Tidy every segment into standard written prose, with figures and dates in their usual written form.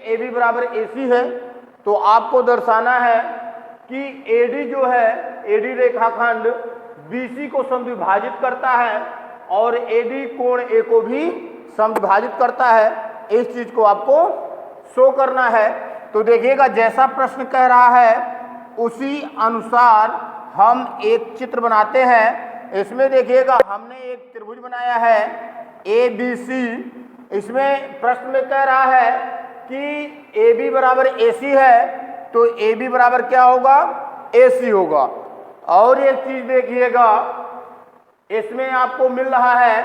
A B बराबर ए सी है, तो आपको दर्शाना है कि ए डी जो है, ए डी रेखाखंड बी सी को समद्विभाजित करता है और ए डी कोण ए को भी समद्विभाजित करता है। इस चीज को आपको शो करना है। तो देखिएगा जैसा प्रश्न कह रहा है उसी अनुसार हम एक चित्र बनाते हैं। इसमें देखिएगा हमने एक त्रिभुज बनाया है ए बी सी। इसमें प्रश्न में कह रहा है कि ए बी बराबर ए सी है, तो ए बी बराबर क्या होगा, ए सी होगा। और एक चीज देखिएगा, इसमें आपको मिल रहा है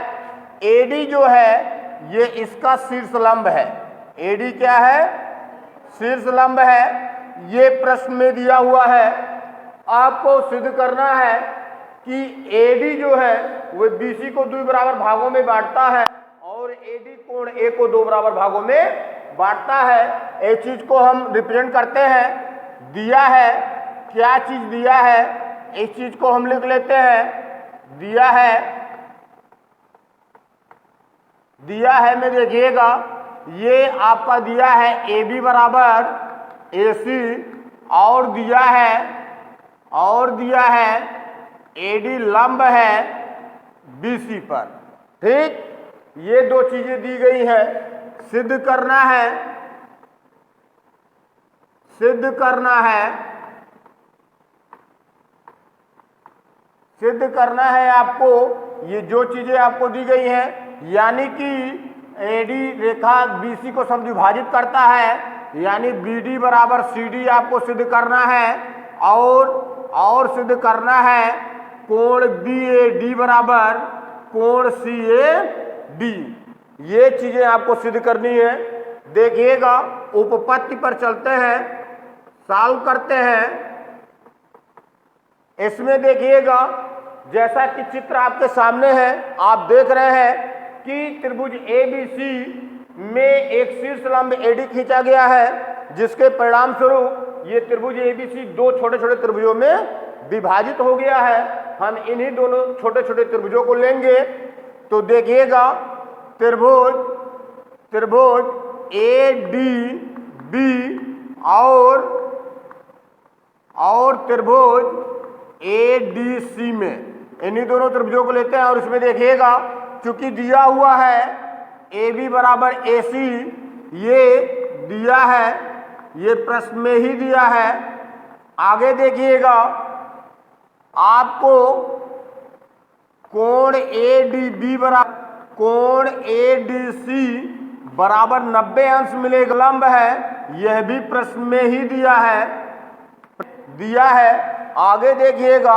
ए डी जो है ये इसका शीर्ष लंब है। ए डी क्या है, शीर्ष लंब है। ये प्रश्न में दिया हुआ है। आपको सिद्ध करना है कि ए डी जो है वो बी सी को 2 बराबर भागों में बांटता है और ए डी कोण ए को 2 बराबर भागों में बांटता है। इस चीज को हम रिप्रेजेंट करते हैं। दिया है, क्या चीज दिया है, इस चीज को हम लिख लेते हैं। दिया है में देखिएगा ये आपका दिया है ए बी बराबर ए सी और दिया है ए डी लंब है बी सी पर। ठीक, ये दो चीजें दी गई है। सिद्ध करना है आपको ये जो चीजें आपको दी गई हैं, यानी कि एडी रेखा बीसी को समद्विभाजित करता है, यानी बीडी बराबर सीडी आपको सिद्ध करना है और सिद्ध करना है कोण बी ए डी बराबर कोण सी ए डी। ये चीजें आपको सिद्ध करनी है। देखिएगा उपपत्ति पर चलते हैं, सॉल्व करते हैं। इसमें देखिएगा जैसा कि चित्र आपके सामने है, आप देख रहे हैं कि त्रिभुज ABC में एक शीर्ष लंब AD खींचा गया है, जिसके परिणाम स्वरूप ये त्रिभुज ABC दो छोटे छोटे त्रिभुजों में विभाजित हो गया है। हम इन्हीं दोनों छोटे छोटे त्रिभुजों को लेंगे। तो देखिएगा त्रिभुज ADB और त्रिभुज ADC में इन्हीं दोनों त्रिभुजों को लेते हैं। और इसमें देखिएगा चूंकि दिया हुआ है AB बराबर AC, ये दिया है, ये प्रश्न में ही दिया है। आगे देखिएगा आपको कोण ADB बराबर कोण ADC बराबर 90 अंश मिलेगा, लंब है, यह भी प्रश्न में ही दिया है। आगे देखिएगा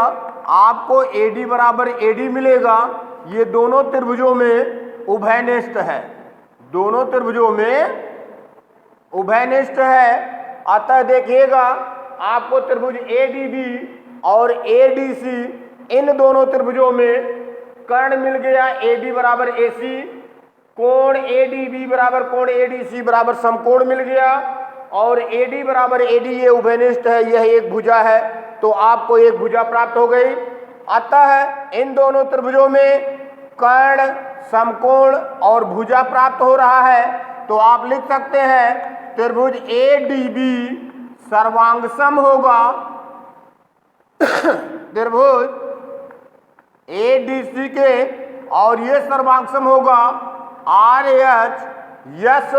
आपको AD बराबर AD मिलेगा। ये दोनों त्रिभुजों में उभयनिष्ठ है, दोनों त्रिभुजों में उभयनिष्ठ है। अतः देखिएगा आपको त्रिभुज ADB और ADC इन दोनों त्रिभुजों में कर्ण मिल गया AB बराबर AC, कोण ADB बराबर कोण ADC बराबर समकोण मिल गया और AD बराबर AD ये उभयनिष्ठ है, यह एक भुजा है, तो आपको एक भुजा प्राप्त हो गई। अतः इन दोनों त्रिभुजों में कर्ण, समकोण और भुजा प्राप्त हो रहा है। तो आप लिख सकते हैं त्रिभुज ADB सर्वांगसम होगा त्रिभुज ADC के, और ये सर्वांगसम होगा RH यस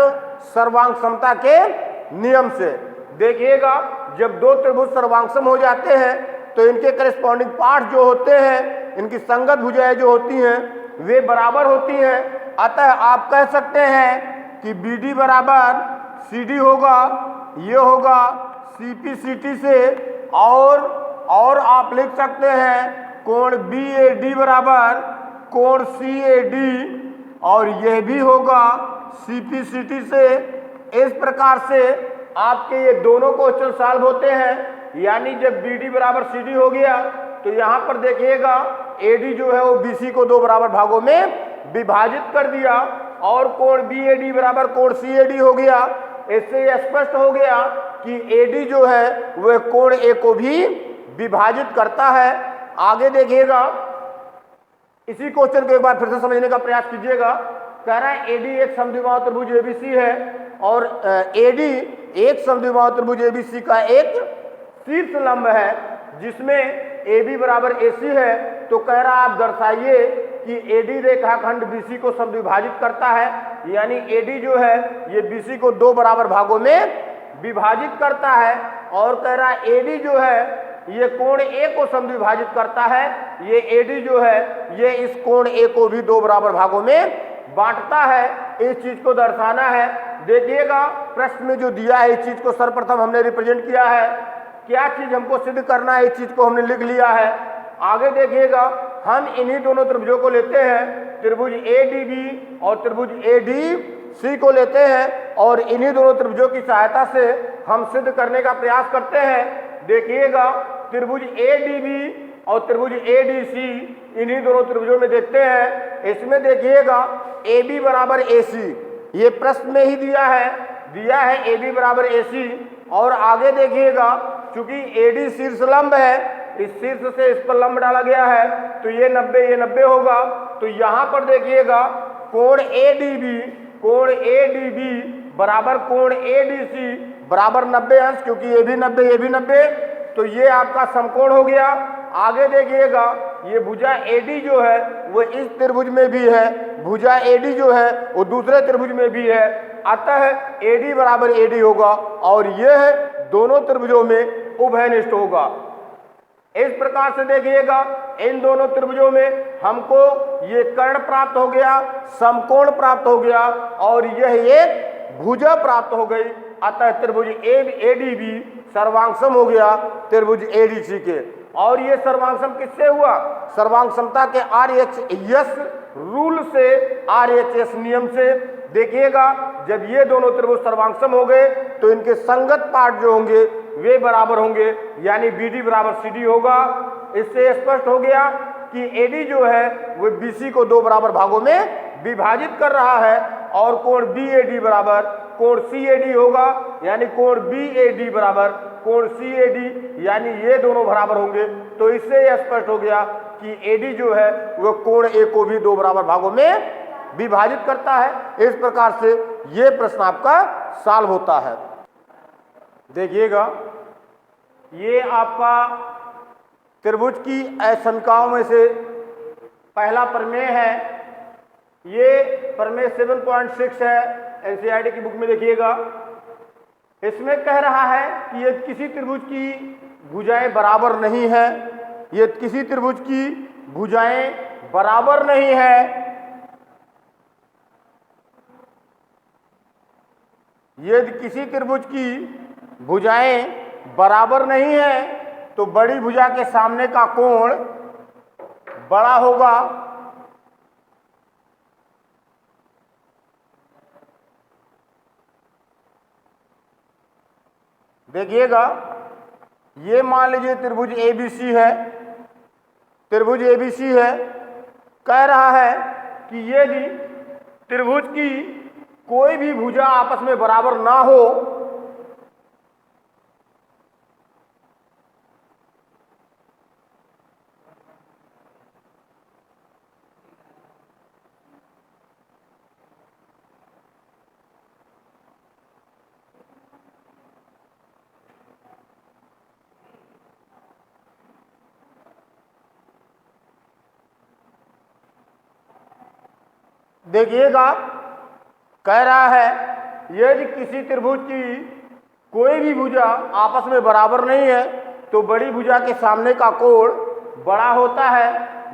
सर्वांग समता के नियम से। देखिएगा जब दो त्रिभुज सर्वांगसम हो जाते हैं तो इनके करेस्पॉन्डिंग पार्ट जो होते हैं, इनकी संगत भुजाएं जो होती हैं वे बराबर होती हैं। अतः आप कह सकते हैं कि BD बराबर CD होगा, ये होगा CP CT से, और आप लिख सकते हैं कोण BAD बराबर कोण CAD, और यह भी होगा CP CT से। इस प्रकार से आपके ये दोनों क्वेश्चन सॉल्व होते हैं। यानी जब BD बराबर CD हो गया तो यहाँ पर देखिएगा AD जो है वो BC को 2 बराबर भागों में विभाजित कर दिया और कोण BAD बराबर कोण CAD हो गया। इससे यह स्पष्ट हो गया कि AD जो है वह कोण A को भी विभाजित करता है। आगे देखिएगा, इसी क्वेश्चन को एक बार फिर से समझने का प्रयास कीजिएगा। कह रहा है एडी एक समद्विबाहु त्रिभुज एबीसी है और एडी एक समद्विबाहु त्रिभुज एबीसी का एक शीर्ष लंब है जिसमें AB बराबर AC है। तो कह रहा आप दर्शाइए कि AD रेखाखंड BC को समद्विभाजित करता है, यानी AD जो है ये BC को दो बराबर भागों में विभाजित करता है। और कह रहा AD जो है ये कोण A को समद्विभाजित करता है, ये AD जो है ये इस कोण A को भी दो बराबर भागों में बांटता है। इस चीज को दर्शाना है। देखिएगा प्रश्न में जो दिया है इस चीज को सर्वप्रथम हमने रिप्रेजेंट किया है, क्या चीज हमको सिद्ध करना है इस चीज को हमने लिख लिया है। आगे देखिएगा हम इन्हीं दोनों त्रिभुजों को लेते हैं, त्रिभुज ADB और त्रिभुज ADC को लेते हैं और इन्हीं दोनों त्रिभुजों की सहायता से हम सिद्ध करने का प्रयास करते हैं। देखिएगा त्रिभुज ADB और त्रिभुज ADC इन्हीं दोनों त्रिभुजों में देखते हैं। इसमें देखिएगा AB बराबर AC ये प्रश्न में ही दिया है AB बराबर AC। और आगे देखिएगा चूंकि AD शीर्ष लंब है, इस शीर्ष से इस पर लंब डाला गया है तो ये 90 होगा। तो यहाँ पर देखिएगा कोण ADB बराबर कोण ADC बराबर 90 अंश, क्योंकि ये भी 90 तो ये आपका समकोण हो गया। आगे देखिएगा ये भुजा AD जो है वो इस त्रिभुज में भी है, भुजा AD जो है वो दूसरे त्रिभुज में भी है, अतः AD बराबर AD होगा और यह दोनों त्रिभुजों में उभयनिष्ठ होगा। इस प्रकार से देखिएगा इन दोनों त्रिभुजों में हमको ये कर्ण प्राप्त हो गया, समकोण प्राप्त हो गया और यह एक भुजा प्राप्त हो गई। अतः त्रिभुज ADB सर्वांगसम हो गया त्रिभुज ADC के। और ये सर्वांगसम किससे हुआ? सर्वांगसमता के RHS रूल से, RHS नियम से। देखिएगा जब ये दोनों त्रिभुज सर्वांगसम हो गए तो इनके संगत पार्ट जो होंगे वे बराबर होंगे, यानी BD बराबर CD होगा। इससे स्पष्ट हो गया कि AD जो है वो BC को दो बराबर भागों में विभाजित कर रहा है और कोण BAD बराबर कोण CAD होगा, यानी कोण BAD बराबर कोण CAD, यानी ये दोनों बराबर होंगे। तो इससे यह स्पष्ट हो गया कि AD जो है वो कोण A को भी दो बराबर भागों में विभाजित करता है। इस प्रकार से ये प्रश्न आपका सॉल्व होता है। देखिएगा ये आपका त्रिभुज की असंख्याओं में से पहला प्रमेय है। ये प्रमेय 7.6 है, NCERT की बुक में देखिएगा। इसमें कह रहा है कि ये किसी त्रिभुज की भुजाएं बराबर नहीं है, ये किसी त्रिभुज की भुजाएं बराबर नहीं है। यदि किसी त्रिभुज की भुजाएं बराबर नहीं है तो बड़ी भुजा के सामने का कोण बड़ा होगा। देखिएगा ये मान लीजिए त्रिभुज ABC है, त्रिभुज ABC है। कह रहा है कि यदि त्रिभुज की कोई भी भुजा आपस में बराबर ना हो देखिएगा कह रहा है यदि किसी त्रिभुज की कोई भी भुजा आपस में बराबर नहीं है तो बड़ी भुजा के सामने का कोण बड़ा होता है।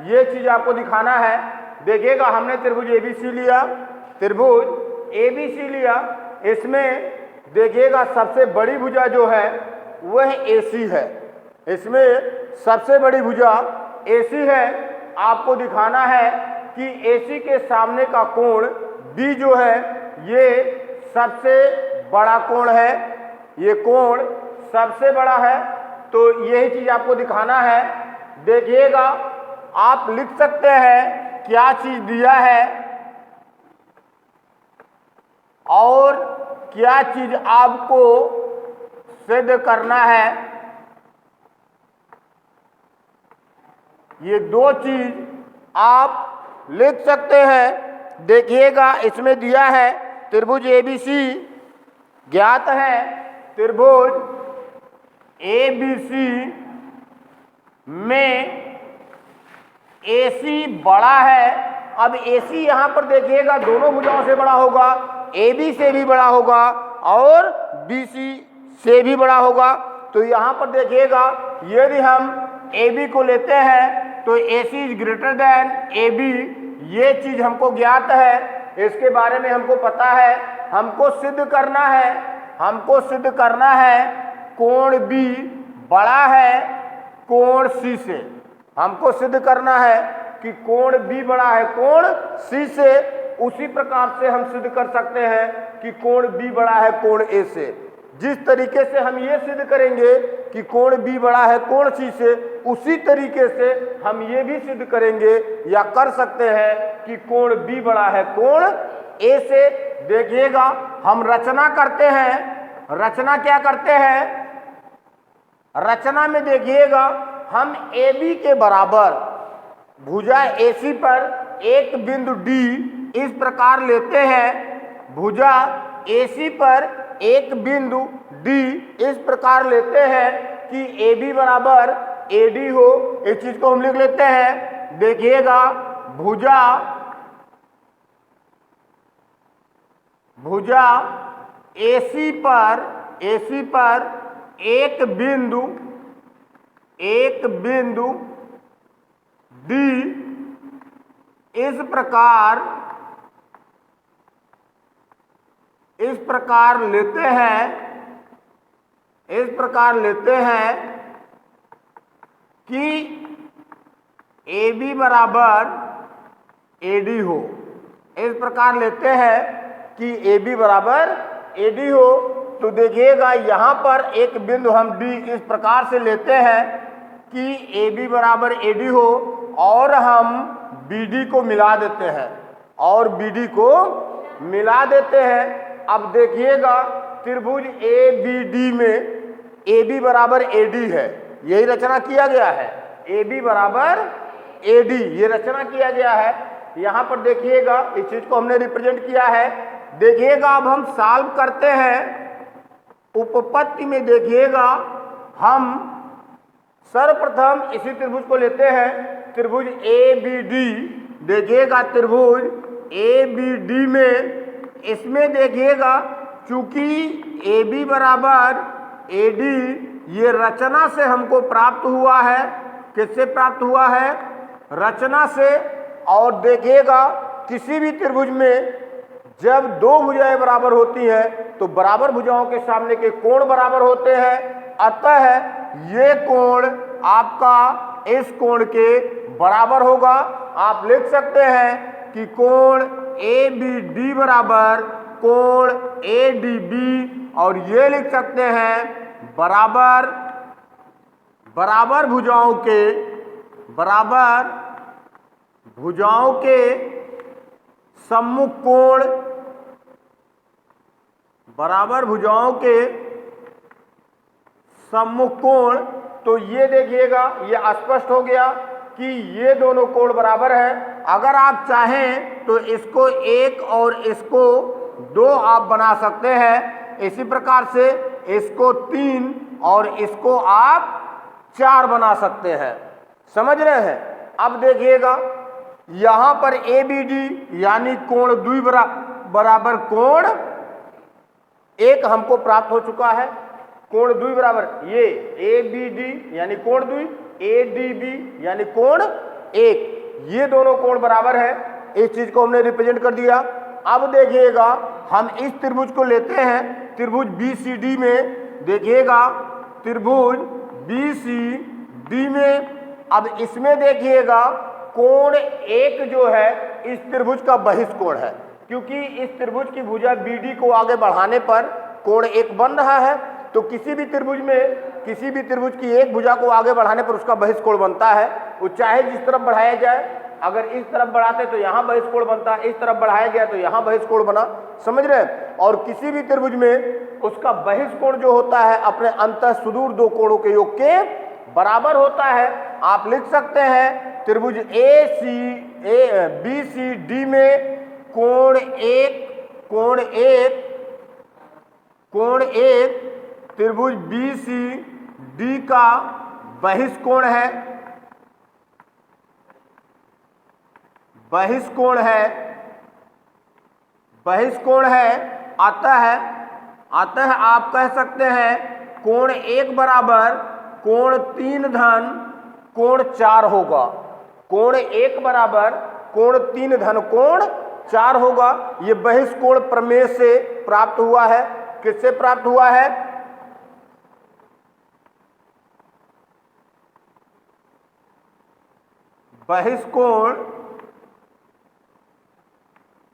ये चीज आपको दिखाना है। देखिएगा हमने त्रिभुज ABC लिया, त्रिभुज ABC लिया। इसमें देखिएगा सबसे बड़ी भुजा जो है वह AC है, इसमें सबसे बड़ी भुजा AC है। आपको दिखाना है कि AC के सामने का कोण B जो है ये सबसे बड़ा कोण है, ये कोण सबसे बड़ा है। तो यही चीज आपको दिखाना है। देखिएगा आप लिख सकते हैं क्या चीज दिया है और क्या चीज आपको सिद्ध करना है। ये दो चीज आप लिख सकते हैं। देखिएगा इसमें दिया है त्रिभुज ABC ज्ञात है, त्रिभुज ABC में AC बड़ा है। अब AC यहां पर देखिएगा दोनों भुजाओं से बड़ा होगा, AB से भी बड़ा होगा और BC से भी बड़ा होगा। तो यहां पर देखिएगा यदि हम AB को लेते हैं तो AC is greater than AB, ये चीज हमको ज्ञात है, इसके बारे में हमको पता है। हमको सिद्ध करना है कोण B बड़ा है कोण C से। हमको सिद्ध करना है कि कोण B बड़ा है कोण C से। उसी प्रकार से हम सिद्ध कर सकते हैं कि कोण B बड़ा है कोण A से। जिस तरीके से हम ये सिद्ध करेंगे कि कोण B बड़ा है कोण C से, उसी तरीके से हम ये भी सिद्ध करेंगे या कर सकते हैं कि कोण B बड़ा है कोण A से। देखिएगा हम रचना करते हैं, रचना क्या करते हैं, रचना में देखिएगा हम AB के बराबर भुजा AC पर एक बिंदु D इस प्रकार लेते हैं, भुजा AC पर एक बिंदु D इस प्रकार लेते हैं कि AB बराबर AD हो। इस चीज को हम लिख लेते हैं। देखिएगा भुजा AC पर एक बिंदु D इस प्रकार लेते हैं कि AB बराबर AD हो। इस प्रकार लेते हैं कि AB बराबर AD हो। तो देखिएगा यहाँ पर एक बिंदु हम D इस प्रकार से लेते हैं कि AB बराबर AD हो और हम BD को मिला देते हैं अब देखिएगा त्रिभुज ABD में AB बराबर AD है, यही रचना किया गया है। AB बराबर AD ये रचना किया गया है। यहाँ पर देखिएगा इस चीज को हमने रिप्रेजेंट किया है। देखिएगा अब हम सॉल्व करते हैं उपपत्ति में। देखिएगा हम सर्वप्रथम इसी त्रिभुज को लेते हैं, त्रिभुज ABD। देखिएगा त्रिभुज ABD में इसमें देखिएगा चूंकि AB बराबर AD ये रचना से हमको प्राप्त हुआ है। किससे प्राप्त हुआ है? रचना से। और देखिएगा किसी भी त्रिभुज में जब दो भुजाएं बराबर होती हैं तो बराबर भुजाओं के सामने के कोण बराबर होते हैं। अतः ये कोण आपका इस कोण के बराबर होगा। आप लिख सकते हैं कि कोण ABD बराबर कोण ADB, और ये लिख सकते हैं बराबर भुजाओं के सम्मुख कोण, बराबर भुजाओं के सम्मुख कोण। तो ये देखिएगा ये स्पष्ट हो गया कि ये दोनों कोण बराबर है। अगर आप चाहें तो इसको 1 और इसको 2 आप बना सकते हैं। इसी प्रकार से इसको 3 और इसको आप 4 बना सकते हैं। समझ रहे हैं? अब देखिएगा यहां पर ABD यानी कोण द्वि बराबर कोण 1 हमको प्राप्त हो चुका है। कोण द्वि बराबर ये ABD यानी कोण द्वि, ADB यानी कोण 1, ये दोनों कोण बराबर है। इस चीज को हमने रिप्रेजेंट कर दिया। अब देखिएगा हम इस त्रिभुज को लेते हैं त्रिभुज BCD में। देखिएगा त्रिभुज BCD में अब इसमें देखिएगा कोण 1 जो है इस त्रिभुज का बहिष्कोण है, क्योंकि इस त्रिभुज की भुजा BD को आगे बढ़ाने पर कोण 1 बन रहा है। तो किसी भी त्रिभुज की एक भुजा को आगे बढ़ाने पर उसका बहिष्कोण बनता है। वो चाहे जिस तरफ बढ़ाया जाए, अगर इस तरफ बढ़ाते तो यहाँ बहिष्कोण बनता, इस तरफ बढ़ाया गया तो यहाँ बहिष्कोण बना। समझ रहे हैं? और किसी भी त्रिभुज में उसका बहिष्कोण जो होता है अपने अंतः सुदूर दो कोणों के योग के बराबर होता है। आप लिख सकते हैं त्रिभुज BCD में कोण एक त्रिभुज BCD का बहिष्कोण है, बहिष्कोण है। अतः आप कह सकते हैं कोण 1 बराबर कोण 3 धन कोण 4 होगा। कोण 1 बराबर कोण 3 धन कोण 4 होगा। ये बहिष्कोण प्रमेय से प्राप्त हुआ है। किससे प्राप्त हुआ है? बहिष्कोण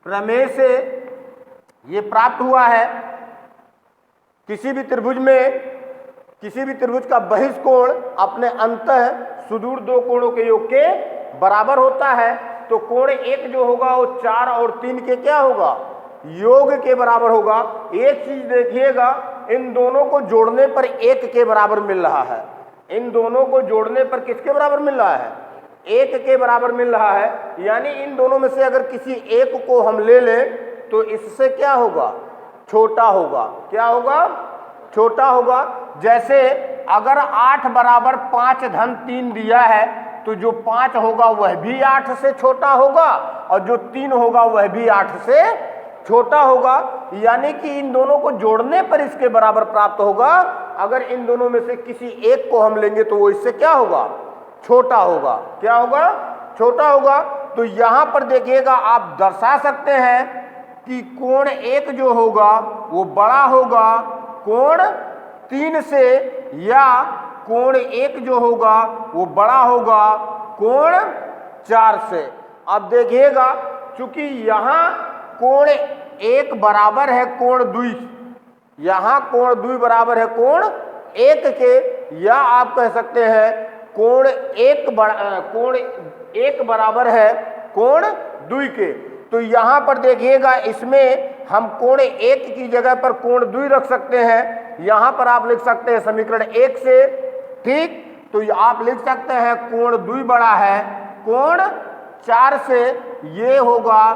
प्रमेय से ये प्राप्त हुआ है। किसी भी त्रिभुज का बहिष्कोण अपने अंतः सुदूर दो कोणों के योग के बराबर होता है। तो कोण 1 जो होगा वो 4 और 3 के क्या होगा? योग के बराबर होगा। एक चीज देखिएगा, इन दोनों को जोड़ने पर 1 के बराबर मिल रहा है। इन दोनों को जोड़ने पर किसके बराबर मिल रहा है? 1 के बराबर मिल रहा है। यानी इन दोनों में से अगर किसी एक को हम ले लें तो इससे क्या होगा? छोटा होगा। क्या होगा? छोटा होगा। जैसे अगर 8 बराबर 5 धन 3 दिया है तो जो 5 होगा वह भी 8 से छोटा होगा और जो 3 होगा वह भी 8 से छोटा होगा। यानी कि इन दोनों को जोड़ने पर इसके बराबर प्राप्त होगा। अगर इन दोनों में से किसी एक को हम लेंगे तो वो इससे क्या होगा? छोटा होगा। क्या होगा? छोटा होगा। तो यहां पर देखिएगा, आप दर्शा सकते हैं कि कोण 1 जो होगा वो बड़ा होगा कोण 3 से, या कोण 1 जो होगा वो बड़ा होगा कोण 4 से। अब देखिएगा, चूंकि यहां कोण 1 बराबर है कोण 2, यहां कोण 2 बराबर है कोण 1 के, या आप कह सकते हैं कोण 1 बराबर है कोण 2 के। तो यहां पर देखिएगा, इसमें हम कोण 1 की जगह पर कोण 2 रख सकते हैं। यहां पर आप लिख सकते हैं समीकरण 1 से, ठीक। तो आप लिख सकते हैं कोण 2 बड़ा है कोण 4 से। ये होगा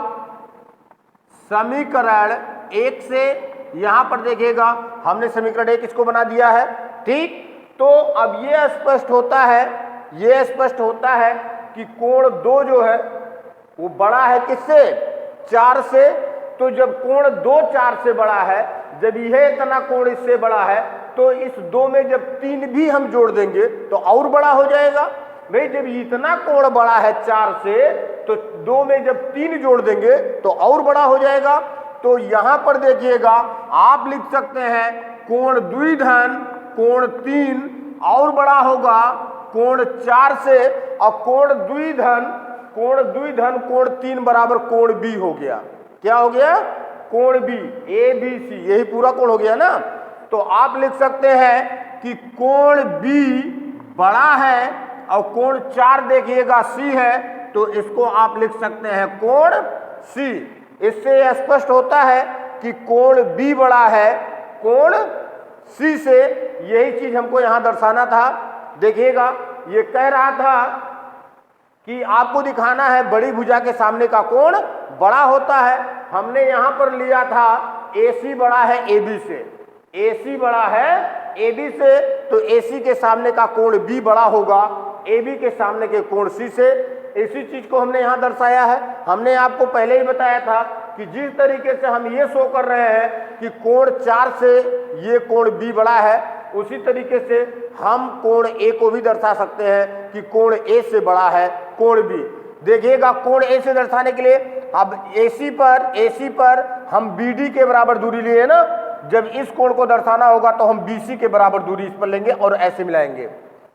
समीकरण 1 से। यहां पर देखिएगा हमने समीकरण 1 इसको बना दिया है, ठीक। तो अब ये स्पष्ट होता है कि कोण 2 जो है वो बड़ा है किससे? 4 से। तो जब कोण 2 4 से बड़ा है, जब यह इतना कोण इससे बड़ा है, तो इस 2 में जब 3 भी हम जोड़ देंगे तो और बड़ा हो जाएगा। भाई जब इतना कोण बड़ा है 4 से, तो 2 में जब 3 जोड़ देंगे तो और बड़ा हो जाएगा। तो यहां पर देखिएगा, आप लिख सकते हैं कोण 2 धन कोण 3 और बड़ा होगा कोण 4 से, और कोण 2 धन कोण 3 बराबर कोण B हो गया। क्या हो गया? कोण B, ABC, यही पूरा कोण हो गया ना। तो आप लिख सकते हैं कि कोण B बड़ा है और कोण 4 देखिएगा C है, तो इसको आप लिख सकते हैं कोण C। इससे यह स्पष्ट होता है कि कोण B बड़ा है कोण C से। यही चीज हमको यहां दर्शाना था। देखिएगा, ये कह रहा था कि आपको दिखाना है बड़ी भुजा के सामने का कोण बड़ा होता है। हमने यहां पर लिया था AC बड़ा है AB से, AC बड़ा है AB से, तो AC के सामने का कोण B बड़ा होगा AB के सामने के कोण C से। इसी चीज को हमने यहां दर्शाया है। हमने आपको पहले ही बताया था कि जिस तरीके से हम ये शो कर रहे हैं कि कोण 4 से ये कोण B बड़ा है, उसी तरीके से हम कोण A को भी दर्शा सकते हैं कि कोण A से बड़ा है कोण B। देखिएगा, कोण A से दर्शाने के लिए अब AC पर हम BD के बराबर दूरी लिए ना। जब इस कोण को दर्शाना होगा तो हम BC के बराबर दूरी इस पर लेंगे और ऐसे मिलाएंगे।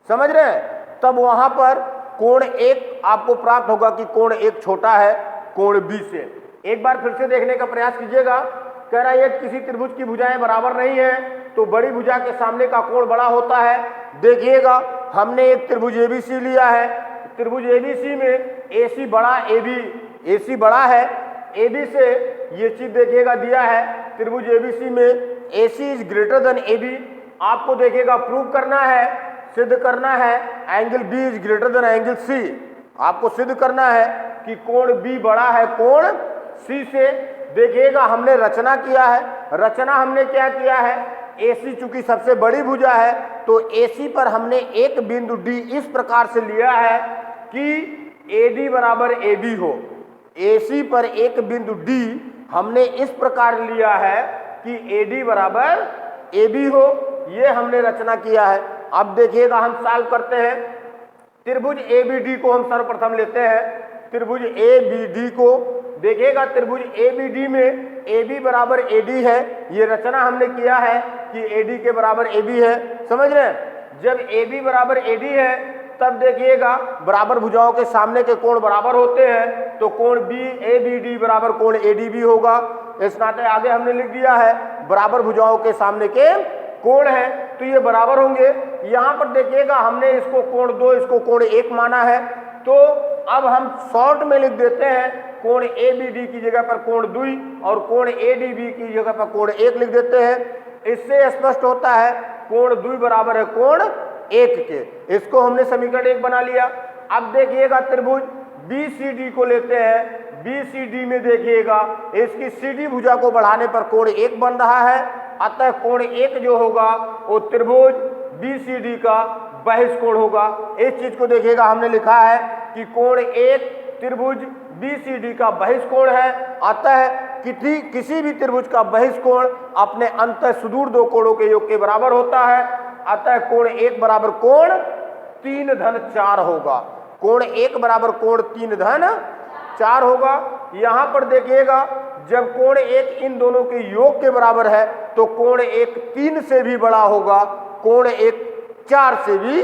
समझ रहे हैं? तब वहां पर कोण 1 आपको प्राप्त होगा कि कोण 1 छोटा है कोण B से। एक बार फिर से देखने का प्रयास कीजिएगा। कह रहा है किसी त्रिभुज की भुजाएं बराबर नहीं है तो बड़ी भुजा के सामने का कोण बड़ा होता है। देखिएगा, हमने एक त्रिभुज ABC लिया है। त्रिभुज ABC में AC बड़ा है AB से। ये चीज देखिएगा दिया है त्रिभुज ABC में AC is greater than AB। आपको देखिएगा प्रूव करना है, सिद्ध करना है angle B is greater than angle C। आपको सिद्ध करना है कि कोण B बड़ा है कोण सी से। देखिएगा हमने रचना किया है, रचना हमने क्या किया है, AC चूंकि सबसे बड़ी भुजा है तो AC पर हमने एक बिंदु D इस प्रकार से लिया है कि AD बराबर AB हो। AC पर एक बिंदु D हमने इस प्रकार लिया है कि AD बराबर AB हो, ये हमने रचना किया है। अब देखिएगा हम सॉल्व करते हैं। त्रिभुज ABD को हम सर्वप्रथम लेते हैं, त्रिभुज ABD को। देखिएगा त्रिभुज ABD में AB बराबर AD है, ये रचना हमने किया है कि AD के बराबर AB है, समझ रहे हैं। जब AB बराबर AD है तब देखिएगा बराबर भुजाओं के सामने के कोण बराबर होते हैं, तो कोण ABD बराबर कोण ADB होगा। इस नाते आगे हमने लिख दिया है बराबर भुजाओं के सामने के कोण है तो ये बराबर होंगे। यहाँ पर देखिएगा हमने इसको कोण 2, इसको कोण 1 माना है, तो अब हम शॉर्ट में लिख देते हैं कोण ABD की जगह पर कोण 2 और कोण ADB की जगह पर कोण 1 लिख देते हैं। इससे स्पष्ट होता है कोण 2 बराबर है कोण 1 के। इसको हमने समीकरण 1 बना लिया। अब देखिएगा त्रिभुज BCD को लेते हैं। BCD में देखिएगा इसकी CD भुजा को बढ़ाने पर कोण 1 बन रहा है, अतः कोण 1 जो होगा वो त्रिभुज BCD का बहिष्कोण होगा। इस चीज को देखिएगा हमने लिखा है कि कोण 1 त्रिभुज BCD का बहिष्कोण है, अतः किसी भी त्रिभुज का बहिष्कोण अपने अंतः सुदूर दो कोणों के योग के बराबर होता है, अतः कोण 1 बराबर कोण 3 धन 4 होगा। कोण 1 बराबर कोण 3 धन 4 होगा। यहां पर देखिएगा जब कोण 1 इन दोनों के योग के बराबर है तो कोण 1 3 से भी बड़ा होगा, कोण 1 4 से भी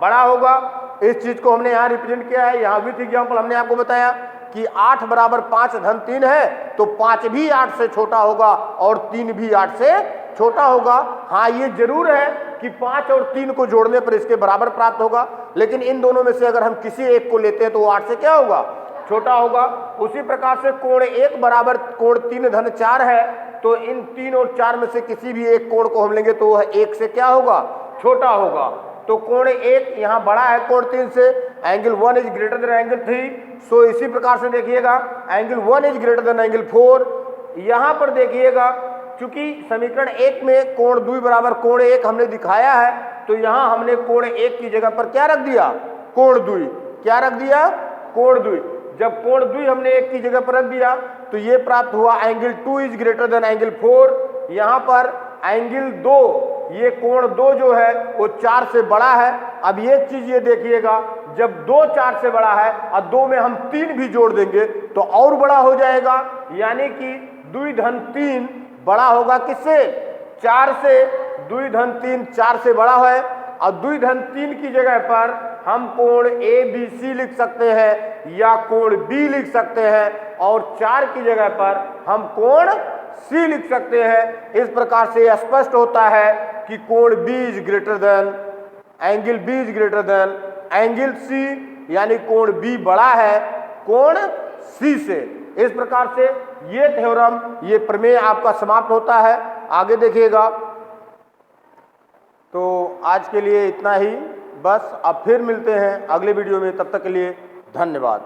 बड़ा होगा। इस चीज को हमने यहाँ रिप्रेजेंट किया है। यहाँ विथ एग्जाम्पल हमने आपको बताया कि 8 बराबर 5 धन 3 है तो 5 भी 8 से छोटा होगा और 3 भी 8 से छोटा होगा। हाँ ये जरूर है कि 5 और 3 को जोड़ने पर इसके बराबर प्राप्त होगा, लेकिन इन दोनों में से अगर हम किसी एक को लेते हैं तो वो 8 से क्या होगा, छोटा होगा। उसी प्रकार से कोण 1 बराबर कोण 3 धन 4 है, तो इन 3 और 4 में से किसी भी एक कोण को हम लेंगे तो वह 1 से क्या होगा, छोटा होगा। तो कोण 1 यहाँ बड़ा है कोण 3 से, angle 1 is greater than angle 3। सो इसी प्रकार से देखिएगा angle 1 is greater than angle 4। यहाँ पर देखिएगा चूंकि समीकरण 1 में कोण 2 बराबर कोण 1 हमने दिखाया है, तो यहाँ हमने कोण 1 की जगह पर क्या रख दिया, कोण 2। क्या रख दिया, कोण 2। जब कोण 2 हमने 1 की जगह पर रख दिया तो ये प्राप्त हुआ angle 2 is greater than angle 4। यहाँ पर एंगल 2, ये कोण 2 जो है वो 4 से बड़ा है। अब ये चीज ये देखिएगा जब 2 4 से बड़ा है और 2 में हम 3 भी जोड़ देंगे तो और बड़ा हो जाएगा, यानी कि 2 धन 3 बड़ा होगा किससे, 4 से। 2 धन 3 4 से बड़ा है और 2 धन 3 की जगह पर हम कोण ABC लिख सकते हैं या कोण B लिख सकते हैं और 4 की जगह पर हम कोण C लिख सकते हैं। इस प्रकार से स्पष्ट होता है कि कोण B is greater than angle B is greater than angle C, यानी कोण B बड़ा है कोण C से। इस प्रकार से ये थ्योरम, ये प्रमेय आपका समाप्त होता है। आगे देखिएगा। तो आज के लिए इतना ही बस, अब फिर मिलते हैं अगले वीडियो में, तब तक के लिए धन्यवाद।